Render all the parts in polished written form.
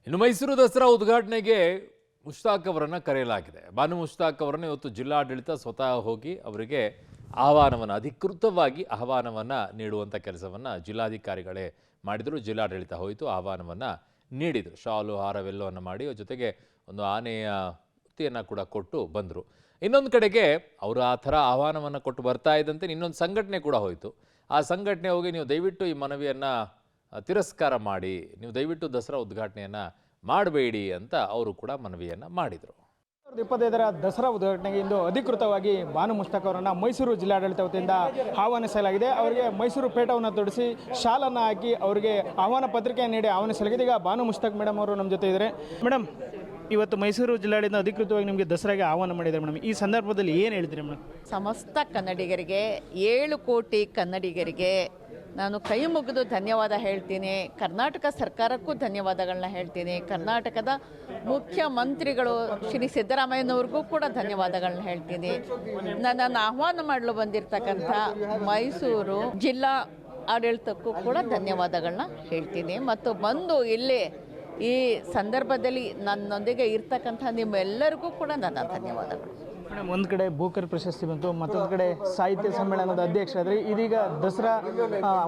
ಇನ್ನು ಮೈಸೂರು ದಸರಾ ಉದ್ಘಾಟನೆಗೆ ಮುಷ್ತಾಕ್ ಅವರನ್ನು ಕರೆಯಲಾಗಿದೆ. ಬಾನು ಮುಷ್ತಾಕ್ ಅವರನ್ನು ಇವತ್ತು ಜಿಲ್ಲಾಡಳಿತ ಸ್ವತಃ ಹೋಗಿ ಅವರಿಗೆ ಅಧಿಕೃತವಾಗಿ ಆಹ್ವಾನವನ್ನು ನೀಡುವಂಥ ಕೆಲಸವನ್ನು ಜಿಲ್ಲಾಧಿಕಾರಿಗಳೇ ಮಾಡಿದರು. ಜಿಲ್ಲಾಡಳಿತ ಹೋಯಿತು, ಆಹ್ವಾನವನ್ನು ನೀಡಿದರು. ಶಾಲು ಹಾರವೆಲ್ಲವನ್ನು ಮಾಡಿ ಜೊತೆಗೆ ಒಂದು ಆನೆಯ ಹುತ್ತಿಯನ್ನು ಕೂಡ ಕೊಟ್ಟು ಬಂದರು. ಇನ್ನೊಂದು ಕಡೆಗೆ ಅವರು ಆ ಥರ ಆಹ್ವಾನವನ್ನು ಕೊಟ್ಟು ಬರ್ತಾ ಇದ್ದಂತೆ ಇನ್ನೊಂದು ಸಂಘಟನೆ ಕೂಡ ಹೋಯಿತು. ಆ ಸಂಘಟನೆ ಹೋಗಿ ನೀವು ದಯವಿಟ್ಟು ಈ ಮನವಿಯನ್ನು ತಿರಸ್ಕಾರ ಮಾಡಿ, ನೀವು ದಯವಿಟ್ಟು ದಸರಾ ಉದ್ಘಾಟನೆಯನ್ನು ಮಾಡಬೇಡಿ ಅಂತ ಅವರು ಕೂಡ ಮನವಿಯನ್ನು ಮಾಡಿದರು. 2025ರ ದಸರಾ ಉದ್ಘಾಟನೆಗೆ ಇಂದು ಅಧಿಕೃತವಾಗಿ ಬಾನು ಮುಷ್ತಾಕ್ ಅವರನ್ನು ಮೈಸೂರು ಜಿಲ್ಲಾಡಳಿತ ವತಿಯಿಂದ ಆಹ್ವಾನಿಸಲಾಗಿದೆ. ಅವರಿಗೆ ಮೈಸೂರು ಪೇಟವನ್ನು ತೊಡಿಸಿ ಶಾಲನ್ನು ಹಾಕಿ ಅವರಿಗೆ ಆಹ್ವಾನ ಪತ್ರಿಕೆಯನ್ನು ನೀಡಿ ಆಹ್ವಾನಿಸಲಾಗಿದೆ. ಈಗ ಬಾನು ಮುಷ್ತಾಕ್ ಮೇಡಮ್ ಅವರು ನಮ್ಮ ಜೊತೆ ಇದ್ದಾರೆ. ಮೇಡಮ್, ಇವತ್ತು ಮೈಸೂರು ಜಿಲ್ಲಾಡಳಿತ ಅಧಿಕೃತವಾಗಿ ನಿಮಗೆ ದಸರಾಗೆ ಆಹ್ವಾನ ಮಾಡಿದ್ದಾರೆ ಮೇಡಮ್. ಈ ಸಂದರ್ಭದಲ್ಲಿ ಏನು ಹೇಳ್ತೀರಿ ಮೇಡಮ್? ಸಮಸ್ತ ಕನ್ನಡಿಗರಿಗೆ, 7 ಕೋಟಿ ಕನ್ನಡಿಗರಿಗೆ ನಾನು ಕೈ ಮುಗಿದು ಧನ್ಯವಾದ ಹೇಳ್ತೀನಿ. ಕರ್ನಾಟಕ ಸರ್ಕಾರಕ್ಕೂ ಧನ್ಯವಾದಗಳನ್ನ ಹೇಳ್ತೀನಿ. ಕರ್ನಾಟಕದ ಮುಖ್ಯಮಂತ್ರಿಗಳು ಶ್ರೀ ಸಿದ್ದರಾಮಯ್ಯನವ್ರಿಗೂ ಕೂಡ ಧನ್ಯವಾದಗಳನ್ನ ಹೇಳ್ತೀನಿ. ನನ್ನನ್ನು ಆಹ್ವಾನ ಮಾಡಲು ಬಂದಿರತಕ್ಕಂಥ ಮೈಸೂರು ಜಿಲ್ಲಾ ಆಡಳಿತಕ್ಕೂ ಕೂಡ ಧನ್ಯವಾದಗಳನ್ನ ಹೇಳ್ತೀನಿ. ಮತ್ತು ಬಂದು ಇಲ್ಲಿ ಈ ಸಂದರ್ಭದಲ್ಲಿ ನನ್ನೊಂದಿಗೆ ಇರ್ತಕ್ಕಂಥ ನಿಮ್ಮೆಲ್ಲರಿಗೂ ಕೂಡ ನನ್ನ ಧನ್ಯವಾದಗಳು. ಮೇಡಮ್, ಒಂದು ಕಡೆ ಬೂಕರ್ ಪ್ರಶಸ್ತಿ ಬಂತು, ಮತ್ತೊಂದು ಕಡೆ ಸಾಹಿತ್ಯ ಸಮ್ಮೇಳನದ ಅಧ್ಯಕ್ಷರಾದರೆ ಇದೀಗ ದಸರಾ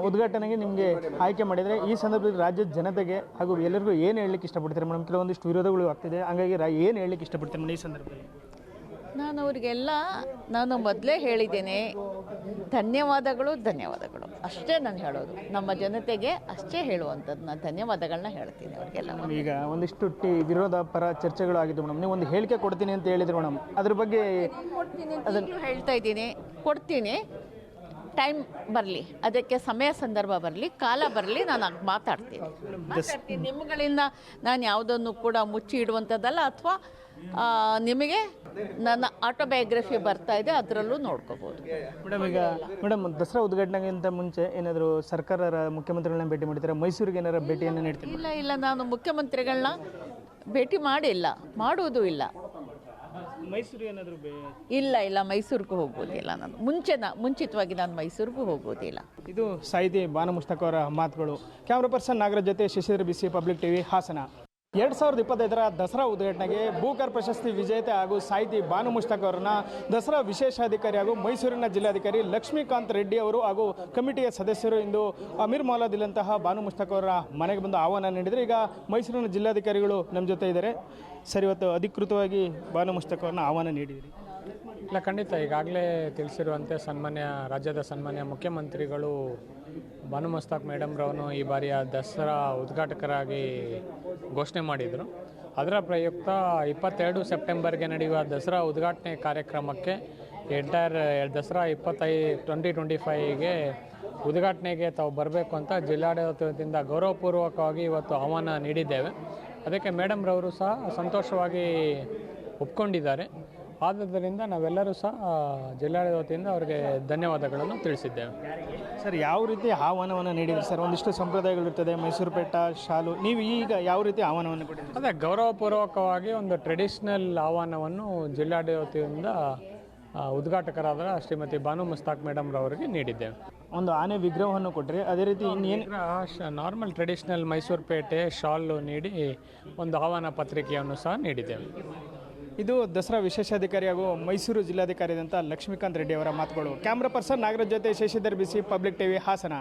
ಉದ್ಘಾಟನೆಗೆ ನಿಮಗೆ ಆಯ್ಕೆ ಮಾಡಿದರೆ ಈ ಸಂದರ್ಭದಲ್ಲಿ ರಾಜ್ಯದ ಜನತೆಗೆ ಹಾಗೂ ಎಲ್ಲರಿಗೂ ಏನು ಹೇಳಲಿಕ್ಕೆ ಇಷ್ಟಪಡ್ತೀರಿ ಮೇಡಮ್? ಕೆಲವೊಂದಿಷ್ಟು ವಿರೋಧಗಳು ಆಗ್ತಿದೆ, ಹಾಗಾಗಿ ಏನು ಹೇಳಲಿಕ್ಕೆ ಇಷ್ಟಪಡ್ತೀರಿ ಮೇಡಮ್ ಈ ಸಂದರ್ಭದಲ್ಲಿ? ನಾನು ಅವರಿಗೆಲ್ಲ ಮೊದಲೇ ಹೇಳಿದ್ದೇನೆ, ಧನ್ಯವಾದಗಳು ಅಷ್ಟೇ ನಾನು ಹೇಳೋದು. ನಮ್ಮ ಜನತೆಗೆ ಅಷ್ಟೇ ಹೇಳುವಂಥದ್ದು. ನಾನು ಧನ್ಯವಾದಗಳನ್ನ ಹೇಳ್ತೀನಿ ಅವರಿಗೆಲ್ಲ. ಈಗ ಒಂದಿಷ್ಟು ವಿರೋಧ ಪರ ಚರ್ಚೆಗಳು ಆಗಿದ್ದು ಮೇಡಮ್, ನೀವು ಒಂದು ಹೇಳಿಕೆ ಕೊಡ್ತೀನಿ ಅಂತ ಹೇಳಿದ್ರು ಮೇಡಮ್, ಅದ್ರ ಬಗ್ಗೆ ಅದನ್ನು ಹೇಳ್ತಾ ಇದ್ದೀನಿ. ಕೊಡ್ತೀನಿ, ಟೈಮ್ ಬರಲಿ, ಅದಕ್ಕೆ ಸಮಯ ಸಂದರ್ಭ ಬರಲಿ, ಕಾಲ ಬರಲಿ, ನಾನು ಮಾತಾಡ್ತೀನಿ. ನಿಮ್ಮಗಳಿಂದ ನಾನು ಯಾವುದನ್ನು ಕೂಡ ಮುಚ್ಚಿ ಇಡುವಂಥದ್ದಲ್ಲ, ಅಥವಾ ನಿಮಗೆ ನನ್ನ ಆಟೋಬಯೋಗ್ರಫಿ ಬರ್ತಾ ಇದೆ, ಅದರಲ್ಲೂ ನೋಡ್ಕೋಬೋದು. ಮೇಡಮ್, ಈಗ ಮೇಡಮ್ ದಸರಾ ಉದ್ಘಾಟನೆಗಿಂತ ಮುಂಚೆ ಏನಾದರೂ ಸರ್ಕಾರ ಮುಖ್ಯಮಂತ್ರಿಗಳನ್ನ ಭೇಟಿ ಮಾಡಿದ್ದೀರಾ? ಮೈಸೂರಿಗೆ ಏನಾರು ಭೇಟಿಯನ್ನು ನೀಡ್ತೀನಿ? ಇಲ್ಲ, ನಾನು ಮುಖ್ಯಮಂತ್ರಿಗಳನ್ನ ಭೇಟಿ ಮಾಡಿಲ್ಲ, ಮಾಡುವುದೂ ಇಲ್ಲ. ಮೈಸೂರು ಏನಾದರೂ ಇಲ್ಲ, ಮೈಸೂರಿಗೂ ಹೋಗೋದಿಲ್ಲ. ನಾನು ಮುಂಚಿತವಾಗಿ ನಾನು ಮೈಸೂರಿಗೂ ಹೋಗೋದಿಲ್ಲ. ಇದು ಸಾಹಿತಿ ಬಾನು ಮುಷ್ತಾಕ್ ಅವರ ಮಾತುಗಳು. ಕ್ಯಾಮ್ರಾ ಪರ್ಸನ್ ನಾಗರಾಜ್ ಜೊತೆ ಶಶಿಧರ್ ಬಿಸಿ, ಪಬ್ಲಿಕ್ ಟಿವಿ, ಹಾಸನ. 2025ರ ದಸರಾ ಉದ್ಘಾಟನೆಗೆ ಬೂಕರ್ ಪ್ರಶಸ್ತಿ ವಿಜೇತೆ ಹಾಗೂ ಸಾಹಿತಿ ಬಾನು ಮುಷ್ತಾಕ್ ಅವರನ್ನು ದಸರಾ ವಿಶೇಷಾಧಿಕಾರಿ ಹಾಗೂ ಮೈಸೂರಿನ ಜಿಲ್ಲಾಧಿಕಾರಿ ಲಕ್ಷ್ಮೀಕಾಂತ್ ರೆಡ್ಡಿ ಅವರು ಹಾಗೂ ಕಮಿಟಿಯ ಸದಸ್ಯರು ಇಂದು ಅಮೀರ್ ಮೌಲಾದಿಲ್ಲಂತಹ ಬಾನು ಮುಷ್ತಾಕ್ ಅವರ ಮನೆಗೆ ಬಂದು ಆಹ್ವಾನ ನೀಡಿದರೆ ಈಗ ಮೈಸೂರಿನ ಜಿಲ್ಲಾಧಿಕಾರಿಗಳು ನಮ್ಮ ಜೊತೆ ಇದ್ದಾರೆ. ಸರ್, ಇವತ್ತು ಅಧಿಕೃತವಾಗಿ ಬಾನು ಮುಷ್ತಾಕ್ ಅವ್ರನ್ನ ಆಹ್ವಾನ ನೀಡಿದಿರಿ? ಇಲ್ಲ, ಖಂಡಿತ. ಈಗಾಗಲೇ ತಿಳಿಸಿರುವಂತೆ ರಾಜ್ಯದ ಸನ್ಮಾನ್ಯ ಮುಖ್ಯಮಂತ್ರಿಗಳು ಬಾನು ಮುಷ್ತಾಕ್ ಮೇಡಮ್ರವನು ಈ ಬಾರಿಯ ದಸರಾ ಉದ್ಘಾಟಕರಾಗಿ ಘೋಷಣೆ ಮಾಡಿದರು. ಅದರ ಪ್ರಯುಕ್ತ 22 ಸೆಪ್ಟೆಂಬರ್ಗೆ ನಡೆಯುವ ದಸರಾ ಉದ್ಘಾಟನೆ ಕಾರ್ಯಕ್ರಮಕ್ಕೆ ಎಂಟೈರ್ ದಸರಾ 2025ಗೆ ಉದ್ಘಾಟನೆಗೆ ತಾವು ಬರಬೇಕು ಅಂತ ಜಿಲ್ಲಾಡಳಿತದಿಂದ ಗೌರವಪೂರ್ವಕವಾಗಿ ಇವತ್ತು ಆಹ್ವಾನ ನೀಡಿದ್ದೇವೆ. ಅದಕ್ಕೆ ಮೇಡಮ್ರವರು ಸಹ ಸಂತೋಷವಾಗಿ ಒಪ್ಕೊಂಡಿದ್ದಾರೆ. ಆದ್ದರಿಂದ ನಾವೆಲ್ಲರೂ ಸಹ ಜಿಲ್ಲಾಡಳಿತ ವತಿಯಿಂದ ಅವರಿಗೆ ಧನ್ಯವಾದಗಳನ್ನು ತಿಳಿಸಿದ್ದೇವೆ. ಸರ್, ಯಾವ ರೀತಿ ಆಹ್ವಾನವನ್ನು ನೀಡಿದ್ರಿ ಸರ್? ಒಂದಿಷ್ಟು ಸಂಪ್ರದಾಯಗಳಿರ್ತದೆ, ಮೈಸೂರು ಪೇಟ, ಶಾಲು, ನೀವು ಈಗ ಯಾವ ರೀತಿ ಆಹ್ವಾನವನ್ನು ಕೊಟ್ಟಿದ್ದೀರಿ? ಅದೇ ಗೌರವಪೂರ್ವಕವಾಗಿ ಒಂದು ಟ್ರೆಡಿಷ್ನಲ್ ಆಹ್ವಾನವನ್ನು ಜಿಲ್ಲಾಡಳಿತ ವತಿಯಿಂದ ಉದ್ಘಾಟಕರಾದ ಶ್ರೀಮತಿ ಬಾನು ಮುಷ್ತಾಕ್ ಮೇಡಮ್ರವರಿಗೆ ನೀಡಿದ್ದೇವೆ. ಒಂದು ಆನೆ ವಿಗ್ರಹವನ್ನು ಕೊಟ್ಟರೆ, ಅದೇ ರೀತಿ ಇನ್ನೇನು ನಾರ್ಮಲ್ ಟ್ರೆಡಿಷ್ನಲ್ ಮೈಸೂರು ಪೇಟೆ ಶಾಲು ನೀಡಿ ಒಂದು ಆಹ್ವಾನ ಪತ್ರಿಕೆಯನ್ನು ಸಹ ನೀಡಿದ್ದೇವೆ. ಇದು ದಸರಾ ವಿಶೇಷಾಧಿಕಾರಿ ಹಾಗೂ ಮೈಸೂರು ಜಿಲ್ಲಾಧಿಕಾರಿಯಾದಂಥ ಲಕ್ಷ್ಮೀಕಾಂತ್ ರೆಡ್ಡಿ ಅವರ ಮಾತುಗಳು. ಕ್ಯಾಮ್ರಾ ಪರ್ಸನ್ ನಾಗರಾಜ್ ಜೊತೆ ಶಶಿಧರ್ ಬಿಸಿ, ಪಬ್ಲಿಕ್ ಟಿವಿ, ಹಾಸನ.